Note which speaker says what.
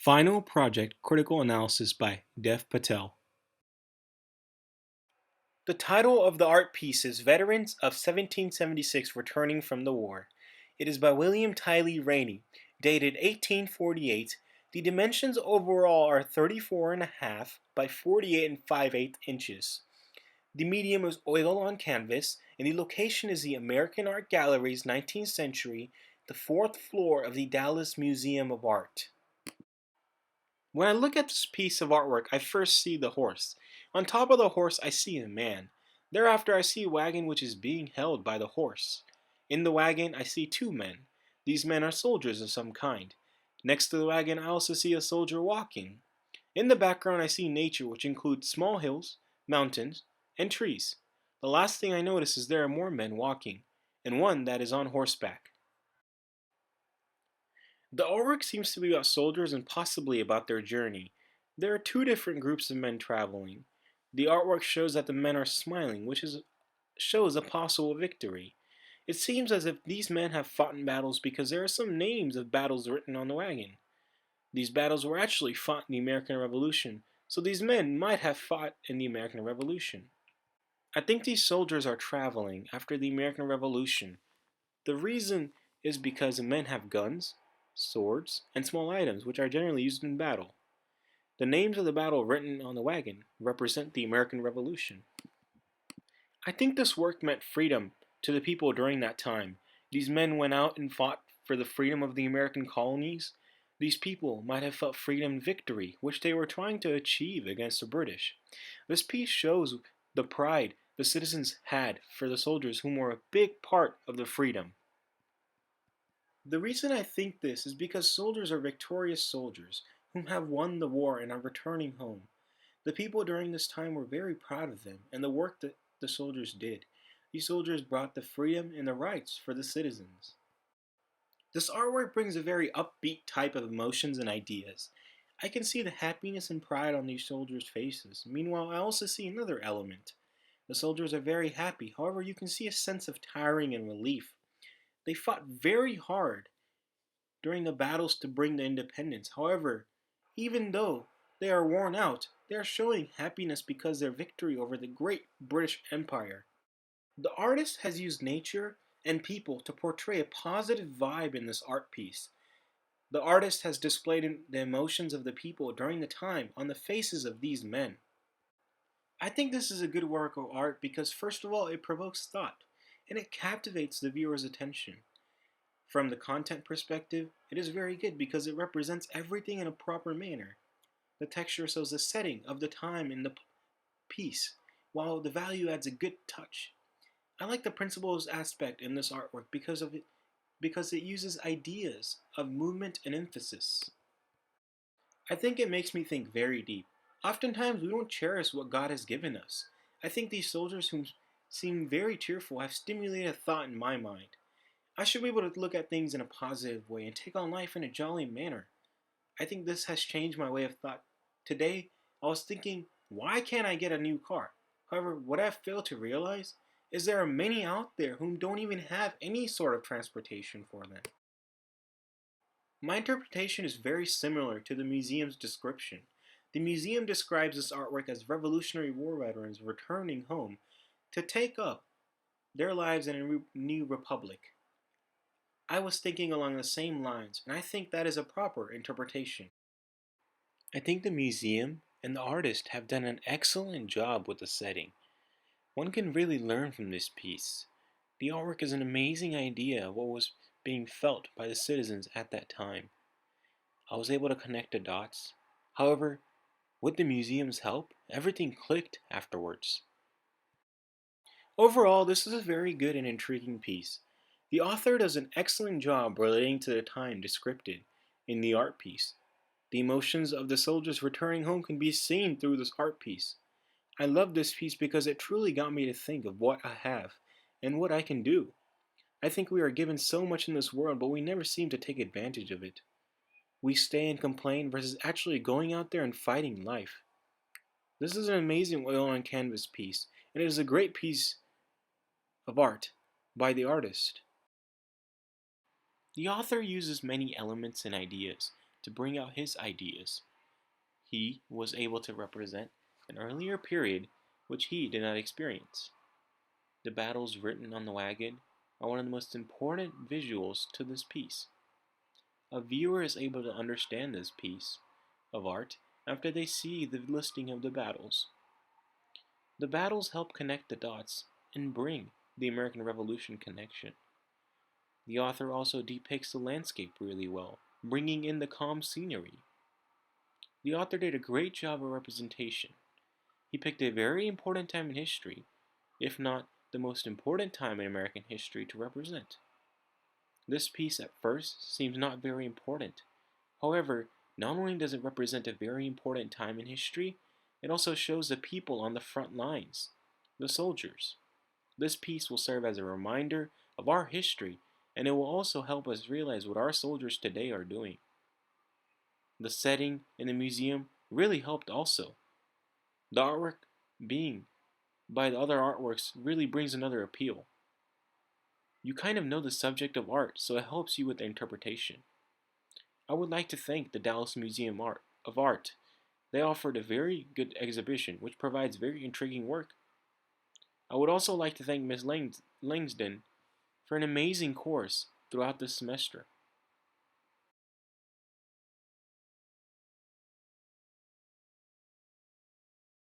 Speaker 1: Final Project Critical Analysis by Dev Patel. The title of the art piece is Veterans of 1776 Returning from the War. It is by William Tylee Rainey, dated 1848. The dimensions overall are 34.5 by 48 and 5/8 inches. The medium is oil on canvas, and the location is the American Art Gallery's 19th century, the fourth floor of the Dallas Museum of Art. When I look at this piece of artwork, I first see the horse. On top of the horse, I see a man. Thereafter, I see a wagon which is being held by the horse. In the wagon, I see two men. These men are soldiers of some kind. Next to the wagon, I also see a soldier walking. In the background, I see nature, which includes small hills, mountains, and trees. The last thing I notice is there are more men walking, and one that is on horseback. The artwork seems to be about soldiers and possibly about their journey. There are two different groups of men traveling. The artwork shows that the men are smiling, shows a possible victory. It seems as if these men have fought in battles because there are some names of battles written on the wagon. These battles were actually fought in the American Revolution, so these men might have fought in the American Revolution. I think these soldiers are traveling after the American Revolution. The reason is because the men have guns, swords, and small items which are generally used in battle. The names of the battle written on the wagon represent the American Revolution. I think this work meant freedom to the people during that time. These men went out and fought for the freedom of the American colonies. These people might have felt freedom and victory, which they were trying to achieve against the British. This piece shows the pride the citizens had for the soldiers whom were a big part of the freedom. The reason I think this is because soldiers are victorious soldiers whom have won the war and are returning home. The people during this time were very proud of them and the work that the soldiers did. These soldiers brought the freedom and the rights for the citizens. This artwork brings a very upbeat type of emotions and ideas. I can see the happiness and pride on these soldiers' faces. Meanwhile, I also see another element. The soldiers are very happy, however, you can see a sense of tiring and relief. They fought very hard during the battles to bring the independence. However, even though they are worn out, they are showing happiness because of their victory over the great British Empire. The artist has used nature and people to portray a positive vibe in this art piece. The artist has displayed the emotions of the people during the time on the faces of these men. I think this is a good work of art because, first of all, it provokes thought and it captivates the viewer's attention. From the content perspective, it is very good because it represents everything in a proper manner. The texture shows the setting of the time in the piece, while the value adds a good touch. I like the principles aspect in this artwork because it uses ideas of movement and emphasis. I think it makes me think very deep. Oftentimes we don't cherish what God has given us. I think these soldiers who seem very cheerful have stimulated a thought in my mind. I should be able to look at things in a positive way and take on life in a jolly manner. I think this has changed my way of thought. Today, I was thinking, why can't I get a new car? However, what I've failed to realize is there are many out there whom don't even have any sort of transportation for them. My interpretation is very similar to the museum's description. The museum describes this artwork as Revolutionary War veterans returning home to take up their lives in a new republic. I was thinking along the same lines, and I think that is a proper interpretation. I think the museum and the artist have done an excellent job with the setting. One can really learn from this piece. The artwork is an amazing idea of what was being felt by the citizens at that time. I was able to connect the dots. However, with the museum's help, everything clicked afterwards. Overall, this is a very good and intriguing piece. The author does an excellent job relating to the time described in the art piece. The emotions of the soldiers returning home can be seen through this art piece. I love this piece because it truly got me to think of what I have and what I can do. I think we are given so much in this world, but we never seem to take advantage of it. We stay and complain versus actually going out there and fighting life. This is an amazing oil on canvas piece, and it is a great piece of art by the artist. The author uses many elements and ideas to bring out his ideas. He was able to represent an earlier period which he did not experience. The battles written on the wagon are one of the most important visuals to this piece. A viewer is able to understand this piece of art after they see the listing of the battles. The battles help connect the dots and bring the American Revolution connection. The author also depicts the landscape really well, bringing in the calm scenery. The author did a great job of representation. He picked a very important time in history, if not the most important time in American history to represent. This piece at first seems not very important. However, not only does it represent a very important time in history, it also shows the people on the front lines, the soldiers. This piece will serve as a reminder of our history, and it will also help us realize what our soldiers today are doing. The setting in the museum really helped also. The artwork being by the other artworks really brings another appeal. You kind of know the subject of art, so it helps you with the interpretation. I would like to thank the Dallas Museum of Art. They offered a very good exhibition which provides very intriguing work. I would also like to thank Ms. Langsden for an amazing course throughout this semester.